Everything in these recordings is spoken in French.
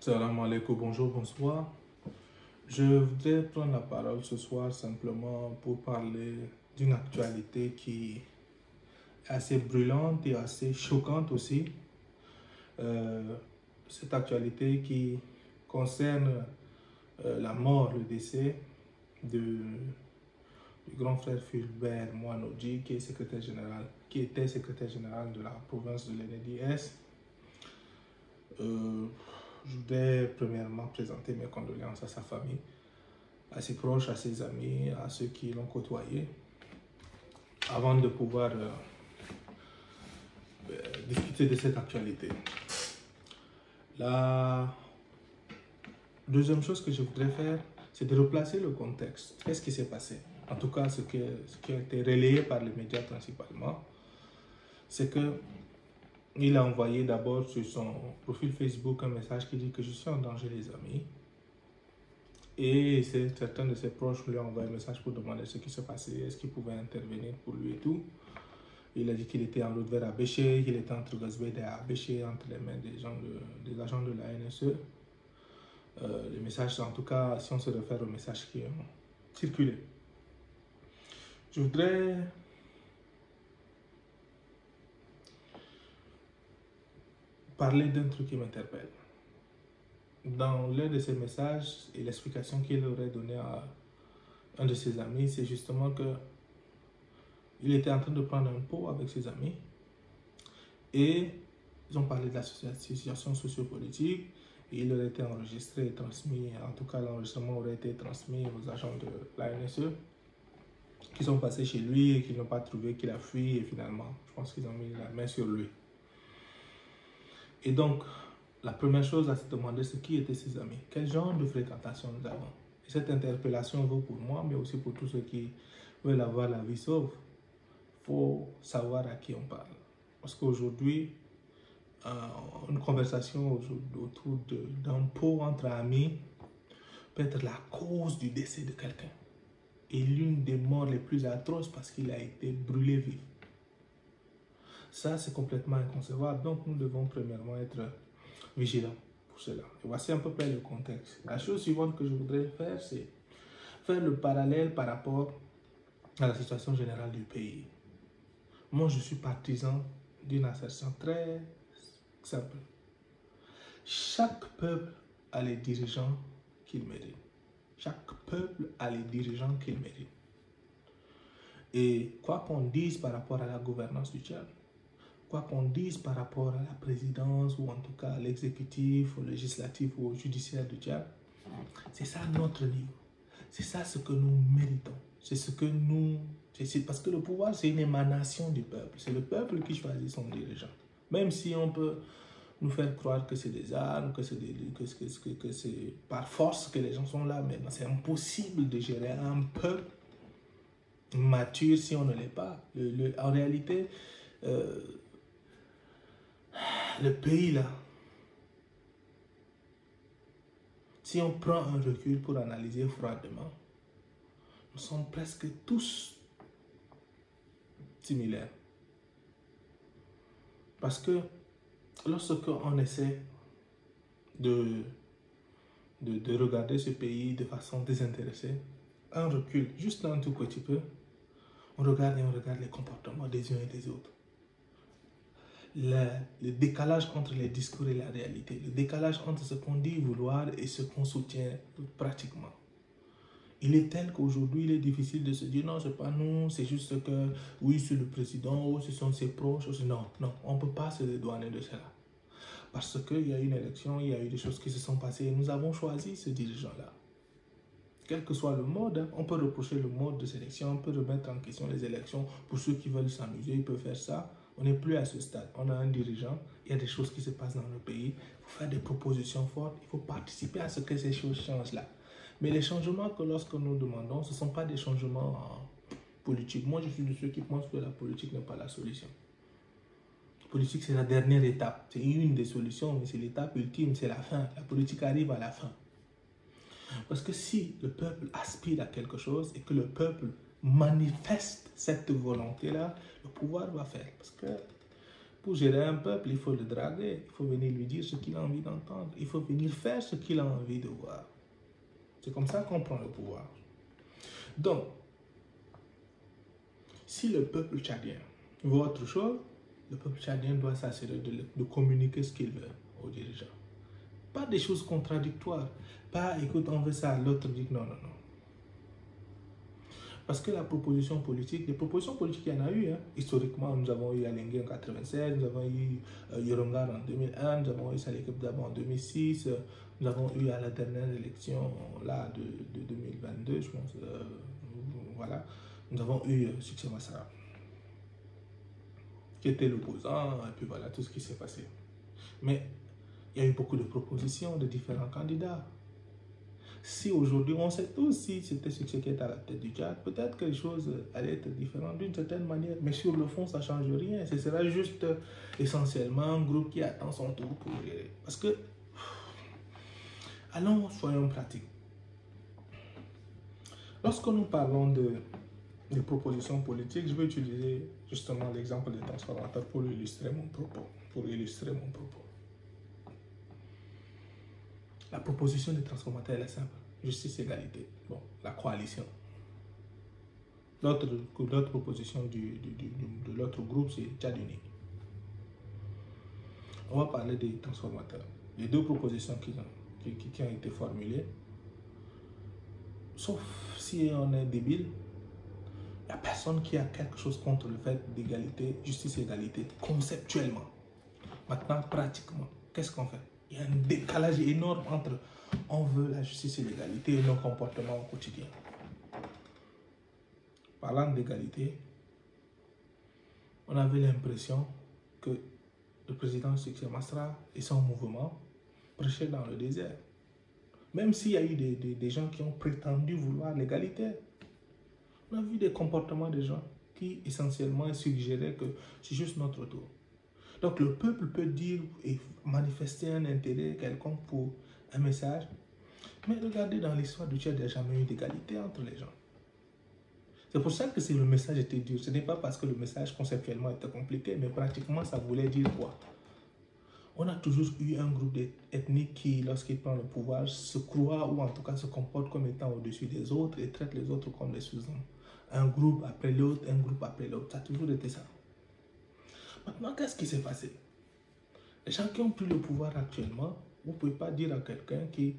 Salam alaikum, bonjour, bonsoir. Je voudrais prendre la parole ce soir simplement pour parler d'une actualité qui est assez brûlante et assez choquante aussi. Cette actualité qui concerne la mort, le décès du grand frère Fulbert Moanodji, qui était secrétaire général de la province de l'NDS. Je voudrais premièrement présenter mes condoléances à sa famille, à ses proches, à ses amis, à ceux qui l'ont côtoyé, avant de pouvoir discuter de cette actualité. La deuxième chose que je voudrais faire, c'est de replacer le contexte. Qu'est-ce qui s'est passé? En tout cas, ce qui a été relayé par les médias principalement, c'est que il a envoyé d'abord sur son profil Facebook un message qui dit que je suis en danger, les amis. Et certains de ses proches lui ont envoyé un message pour demander ce qui se passait, est-ce qu'il pouvait intervenir pour lui et tout. Il a dit qu'il était en route vers Abéché, qu'il était entre Gazbede et Abéché, entre les mains des agents de la NSE. Les messages, en tout cas, si on se réfère aux messages qui ont circulé. Je voudrais parler d'un truc qui m'interpelle. Dans l'un de ses messages et l'explication qu'il aurait donnée à un de ses amis, c'est justement que il était en train de prendre un pot avec ses amis et ils ont parlé de la situation sociopolitique et il aurait été enregistré et transmis, en tout cas l'enregistrement aurait été transmis aux agents de la NSE qui sont passés chez lui et qui n'ont pas trouvé, qu'il a fui et finalement, je pense qu'ils ont mis la main sur lui. Et donc, la première chose à se demander, c'est qui étaient ses amis, quel genre de fréquentation nous avons. Et cette interpellation vaut pour moi, mais aussi pour tous ceux qui veulent avoir la vie sauve. Il faut savoir à qui on parle. Parce qu'aujourd'hui, une conversation autour d'un pot entre amis peut être la cause du décès de quelqu'un. Et l'une des morts les plus atroces parce qu'il a été brûlé vif. Ça, c'est complètement inconcevable. Donc, nous devons premièrement être vigilants pour cela. Et voici à peu près le contexte. La chose suivante que je voudrais faire, c'est faire le parallèle par rapport à la situation générale du pays. Moi, je suis partisan d'une assertion très simple. Chaque peuple a les dirigeants qu'il mérite. Chaque peuple a les dirigeants qu'il mérite. Et quoi qu'on dise par rapport à la gouvernance du Tchad, quoi qu'on dise par rapport à la présidence ou en tout cas à l'exécutif, au législatif ou au judiciaire du Tchad, c'est ça notre niveau. C'est ça ce que nous méritons. C'est ce que nous... Parce que le pouvoir, c'est une émanation du peuple. C'est le peuple qui choisit son dirigeant. Même si on peut nous faire croire que c'est des armes, que c'est par force que les gens sont là. Mais c'est impossible de gérer un peuple mature si on ne l'est pas. En réalité, le pays là, si on prend un recul pour analyser froidement, nous sommes presque tous similaires. Parce que lorsqu'on essaie de regarder ce pays de façon désintéressée, un recul, juste un tout petit peu, on regarde les comportements des uns et des autres. Le décalage entre les discours et la réalité, le décalage entre ce qu'on dit vouloir et ce qu'on soutient pratiquement. Il est tel qu'aujourd'hui, il est difficile de se dire non, c'est pas nous, c'est juste que oui, c'est le président, ou ce sont ses proches. Non, on ne peut pas se dédouaner de cela. Parce qu'il y a eu une élection, il y a eu des choses qui se sont passées et nous avons choisi ce dirigeant-là. Quel que soit le mode, on peut reprocher le mode de sélection, on peut remettre en question les élections. Pour ceux qui veulent s'amuser, ils peuvent faire ça. On n'est plus à ce stade. On a un dirigeant, il y a des choses qui se passent dans le pays. Il faut faire des propositions fortes, il faut participer à ce que ces choses changent là. Mais les changements que lorsque nous demandons, ce ne sont pas des changements politiques. Moi, je suis de ceux qui pensent que la politique n'est pas la solution. La politique, c'est la dernière étape. C'est une des solutions, mais c'est l'étape ultime, c'est la fin. La politique arrive à la fin. Parce que si le peuple aspire à quelque chose et que le peuple manifeste cette volonté-là, le pouvoir va faire. Parce que Pour gérer un peuple, il faut le draguer, il faut venir lui dire ce qu'il a envie d'entendre, il faut venir faire ce qu'il a envie de voir. C'est comme ça qu'on prend le pouvoir. Donc, si le peuple tchadien veut autre chose, le peuple tchadien doit s'assurer de communiquer ce qu'il veut aux dirigeants. Pas des choses contradictoires. Pas, écoute, on veut ça, l'autre dit non, non, non. Parce que la proposition politique, les propositions politiques, il y en a eu. Hein. Historiquement, nous avons eu Alengue en 1996, nous avons eu Yorongar en 2001, nous avons eu Saleh Kebdaba en 2006, nous avons eu à la dernière élection là, de 2022, je pense. Voilà. Nous avons eu Succès Massara, qui était l'opposant, et puis voilà tout ce qui s'est passé. Mais il y a eu beaucoup de propositions de différents candidats. Si aujourd'hui, on sait tous si c'était Succès qui est à la tête du Tchad, peut-être que les choses allaient être différentes d'une certaine manière. Mais sur le fond, ça ne change rien. Ce sera juste essentiellement un groupe qui attend son tour pour gérer. Parce que, allons, soyons pratiques. Lorsque nous parlons de propositions politiques, je vais utiliser justement l'exemple des transformateurs pour illustrer mon propos. La proposition des transformateurs est simple. Justice, égalité. Bon, la coalition. L'autre proposition de l'autre groupe, c'est Tchad Uni. On va parler des transformateurs. Les deux propositions qui ont été formulées, sauf si on est débile, il n'y a personne qui a quelque chose contre le fait d'égalité, justice et égalité, conceptuellement. Maintenant, pratiquement, qu'est-ce qu'on fait? Il y a un décalage énorme entre on veut la justice et l'égalité et nos comportements au quotidien. Parlant d'égalité, on avait l'impression que le président Succès Masra et son mouvement prêchaient dans le désert. Même s'il y a eu des gens qui ont prétendu vouloir l'égalité, on a vu des comportements des gens qui essentiellement suggéraient que c'est juste notre tour. Donc le peuple peut dire et manifester un intérêt quelconque pour un message, mais regardez dans l'histoire du Tchad, il n'y a jamais eu d'égalité entre les gens. C'est pour ça que si le message était dur, ce n'est pas parce que le message conceptuellement était compliqué, mais pratiquement ça voulait dire quoi? On a toujours eu un groupe ethnique qui, lorsqu'il prend le pouvoir, se croit ou en tout cas se comporte comme étant au-dessus des autres et traite les autres comme des sous-hommes. Un groupe après l'autre, un groupe après l'autre. Ça a toujours été ça. Maintenant, qu'est-ce qui s'est passé? Les gens qui ont pris le pouvoir actuellement, vous ne pouvez pas dire à quelqu'un qui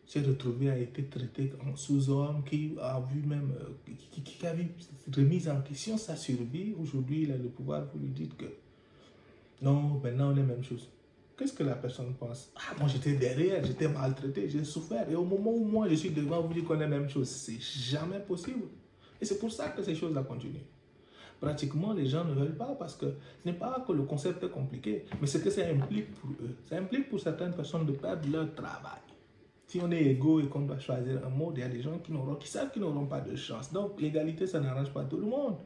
s'est retrouvé à être traité en sous-homme, qui a vu même, qui a vu remise en question sa survie. Aujourd'hui, il a le pouvoir, vous lui dites que non, maintenant on est la même chose. Qu'est-ce que la personne pense? Ah, moi j'étais derrière, j'étais maltraité, j'ai souffert. Et au moment où moi je suis devant vous dire qu'on est la même chose, c'est jamais possible. Et c'est pour ça que ces choses-là continuent. Pratiquement, les gens ne veulent pas parce que ce n'est pas que le concept est compliqué, mais ce que ça implique pour eux. Ça implique pour certaines personnes de perdre leur travail. Si on est égaux et qu'on doit choisir un mot, il y a des gens qui savent qu'ils n'auront pas de chance. Donc, l'égalité, ça n'arrange pas tout le monde.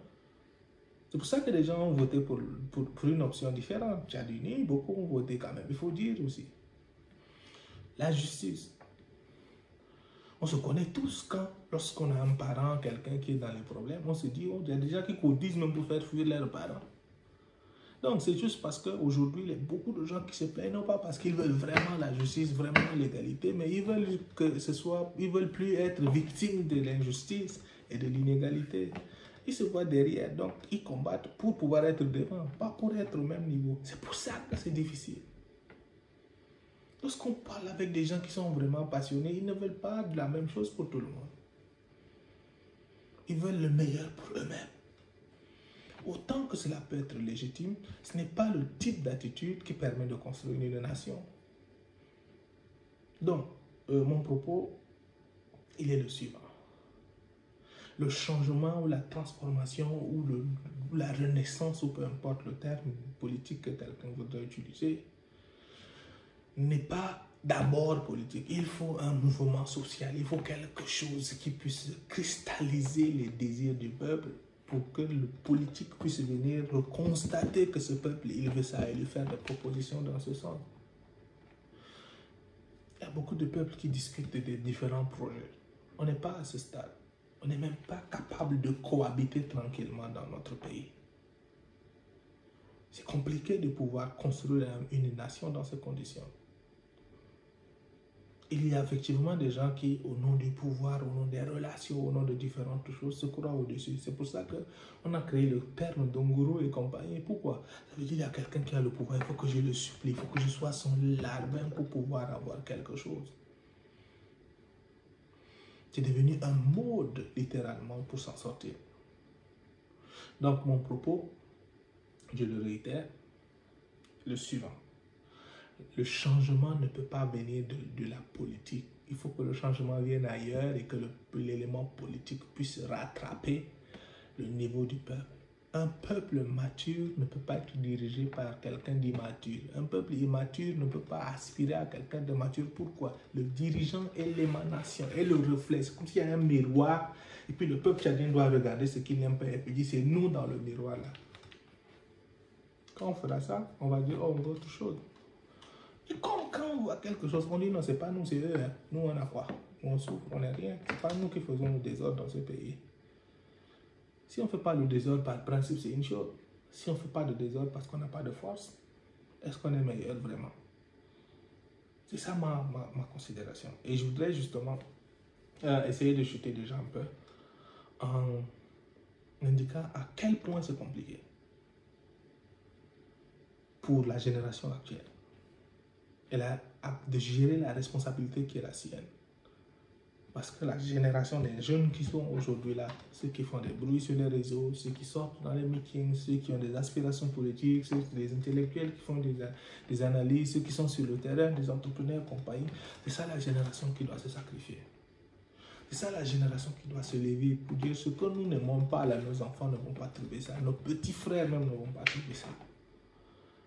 C'est pour ça que les gens ont voté pour une option différente. Tchad Uni, beaucoup ont voté quand même, il faut dire aussi. La justice. On se connaît tous lorsqu'on a un parent, quelqu'un qui est dans les problèmes, on se dit, oh, il y a des gens qui cotisent même pour faire fuir leurs parents. Donc c'est juste parce qu'aujourd'hui, il y a beaucoup de gens qui se plaignent, non pas parce qu'ils veulent vraiment la justice, vraiment l'égalité, mais ils veulent ils veulent plus être victimes de l'injustice et de l'inégalité. Ils se voient derrière, donc ils combattent pour pouvoir être devant, pas pour être au même niveau. C'est pour ça que c'est difficile. Lorsqu'on parle avec des gens qui sont vraiment passionnés, ils ne veulent pas de la même chose pour tout le monde. Ils veulent le meilleur pour eux-mêmes. Autant que cela peut être légitime, ce n'est pas le type d'attitude qui permet de construire une nation. Donc, mon propos, il est le suivant. Le changement ou la transformation ou la renaissance, ou peu importe le terme politique que quelqu'un voudrait utiliser, n'est pas d'abord politique. Il faut un mouvement social, il faut quelque chose qui puisse cristalliser les désirs du peuple pour que le politique puisse venir constater que ce peuple, il veut ça et lui faire des propositions dans ce sens. Il y a beaucoup de peuples qui discutent des différents projets. On n'est pas à ce stade. On n'est même pas capable de cohabiter tranquillement dans notre pays. C'est compliqué de pouvoir construire une nation dans ces conditions. Il y a effectivement des gens qui, au nom du pouvoir, au nom des relations, au nom de différentes choses, se croient au-dessus. C'est pour ça qu'on a créé le terme d'Onguru et compagnie. Pourquoi? Ça veut dire qu'il y a quelqu'un qui a le pouvoir, il faut que je le supplie, il faut que je sois son larbin pour pouvoir avoir quelque chose. C'est devenu un mode, littéralement, pour s'en sortir. Donc, mon propos, je le réitère, le suivant. Le changement ne peut pas venir de la politique. Il faut que le changement vienne ailleurs et que l'élément politique puisse rattraper le niveau du peuple. Un peuple mature ne peut pas être dirigé par quelqu'un d'immature. Un peuple immature ne peut pas aspirer à quelqu'un de mature. Pourquoi? Le dirigeant est l'émanation, est le reflet. C'est comme s'il y a un miroir et puis le peuple tchadien doit regarder ce qu'il n'aime pas et puis dire c'est nous dans le miroir là. Quand on fera ça, on va dire oh on veut autre chose. Et comme quand on voit quelque chose, on dit non, c'est pas nous, c'est eux. Hein. Nous, on a quoi? On souffre, on n'est rien. C'est pas nous qui faisons le désordre dans ce pays. Si on ne fait pas le désordre par principe, c'est une chose. Si on ne fait pas de désordre parce qu'on n'a pas de force, est-ce qu'on est meilleur vraiment? C'est ça ma considération. Et je voudrais justement essayer de chuter déjà un peu en indiquant à quel point c'est compliqué pour la génération actuelle. Elle a de gérer la responsabilité qui est la sienne. Parce que la génération des jeunes qui sont aujourd'hui là, ceux qui font des bruits sur les réseaux, ceux qui sortent dans les meetings, ceux qui ont des aspirations politiques, ceux, les intellectuels qui font des analyses, ceux qui sont sur le terrain, des entrepreneurs, compagnie, c'est ça la génération qui doit se sacrifier. C'est ça la génération qui doit se lever pour dire ce que nous n'aimons pas là, nos enfants ne vont pas trouver ça, nos petits frères même ne vont pas trouver ça.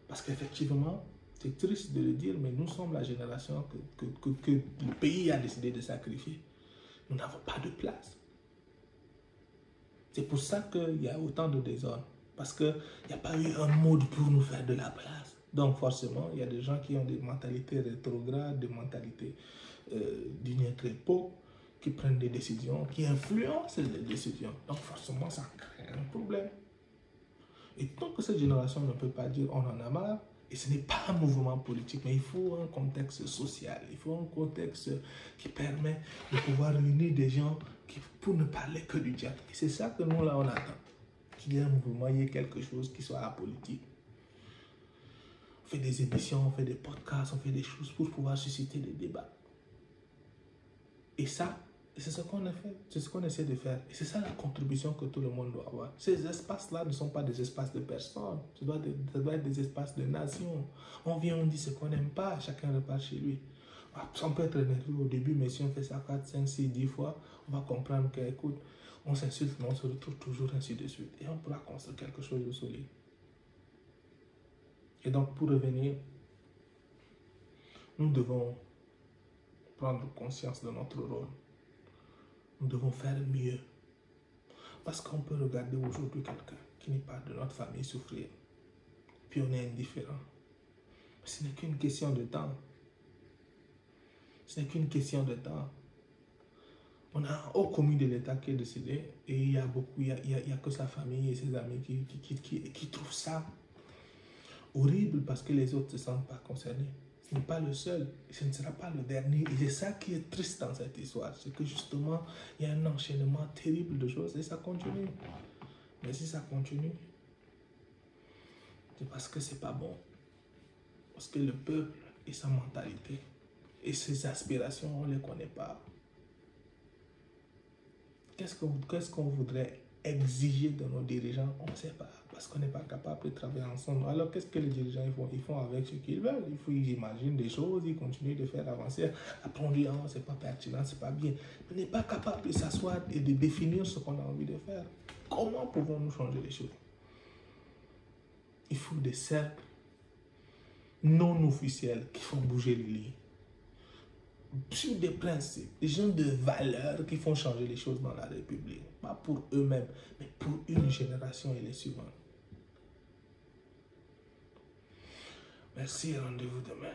Parce qu'effectivement, c'est triste de le dire, mais nous sommes la génération que le pays a décidé de sacrifier. Nous n'avons pas de place. C'est pour ça qu'il y a autant de désordre. Parce qu'il n'y a pas eu un mode pour nous faire de la place. Donc forcément, il y a des gens qui ont des mentalités rétrogrades, des mentalités d'une autre époque, qui prennent des décisions, qui influencent les décisions. Donc forcément, ça crée un problème. Et tant que cette génération ne peut pas dire on en a marre, et ce n'est pas un mouvement politique, mais il faut un contexte social, il faut un contexte qui permet de pouvoir réunir des gens pour ne parler que du diable. Et c'est ça que nous, là, on attend. Qu'il y ait un mouvement, il y ait quelque chose qui soit apolitique. On fait des émissions, on fait des podcasts, on fait des choses pour pouvoir susciter des débats. Et ça, c'est ce qu'on a fait, c'est ce qu'on essaie de faire. Et c'est ça la contribution que tout le monde doit avoir. Ces espaces-là ne sont pas des espaces de personnes, ça doit être des espaces de nations. On vient, on dit ce qu'on n'aime pas, chacun repart chez lui. On peut être énervé au début, mais si on fait ça 4, 5, 6, 10 fois, on va comprendre que, écoute, on s'insulte, mais on se retrouve toujours ainsi de suite. Et on pourra construire quelque chose de solide. Et donc, pour revenir, nous devons prendre conscience de notre rôle. Nous devons faire mieux. Parce qu'on peut regarder aujourd'hui quelqu'un qui n'est pas de notre famille souffrir. Puis on est indifférent. Ce n'est qu'une question de temps. Ce n'est qu'une question de temps. On a un haut commis de l'État qui est décédé et il y a que sa famille et ses amis qui trouvent ça horrible parce que les autres ne se sentent pas concernés. Ce n'est pas le seul, et ce ne sera pas le dernier. Et c'est ça qui est triste dans cette histoire. C'est que justement, il y a un enchaînement terrible de choses et ça continue. Mais si ça continue, c'est parce que c'est pas bon. Parce que le peuple et sa mentalité et ses aspirations, on ne les connaît pas. Qu'est-ce qu'on voudrait exiger de nos dirigeants? On ne sait pas. Parce qu'on n'est pas capable de travailler ensemble. Alors, qu'est-ce que les dirigeants font? Ils font avec ce qu'ils veulent. Ils imaginent des choses, ils continuent de faire avancer. Après, on dit, oh, c'est pas pertinent, c'est pas bien. Mais on n'est pas capable de s'asseoir et de définir ce qu'on a envie de faire. Comment pouvons-nous changer les choses? Il faut des cercles non officiels qui font bouger les lignes. Sur des principes, des gens de valeur qui font changer les choses dans la République. Pas pour eux-mêmes, mais pour une génération et les suivantes. Merci et rendez-vous demain.